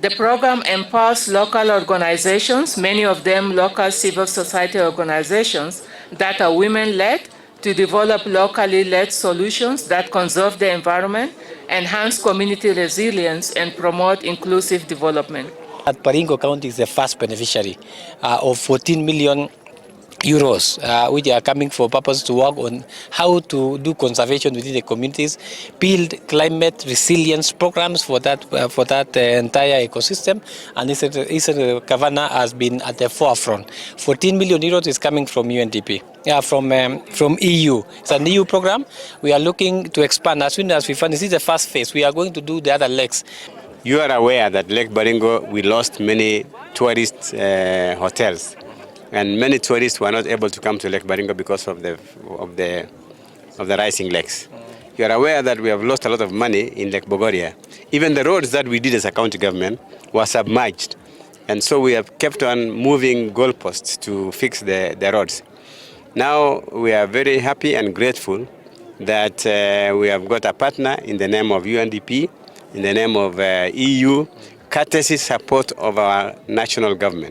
The program empowers local organizations, many of them local civil society organizations that are women-led, to develop locally led solutions that conserve the environment, enhance community resilience, and promote inclusive development. Baringo County is the first beneficiary of 14 million euros, which are coming for purpose to work on how to do conservation within the communities, build climate resilience programs for that entire ecosystem, and Eastern Governor has been at the forefront. 14 million euros is coming from UNDP, from EU. It's an EU program. We are looking to expand as soon as we finish. This is the first phase. We are going to do the other legs. You are aware that Lake Baringo, we lost many tourist hotels. And many tourists were not able to come to Lake Baringo because of the rising lakes. You are aware that we have lost a lot of money in Lake Bogoria. Even the roads that we did as a county government were submerged. And so we have kept on moving goalposts to fix the roads. Now we are very happy and grateful that we have got a partner in the name of UNDP, in the name of EU, courtesy support of our national government.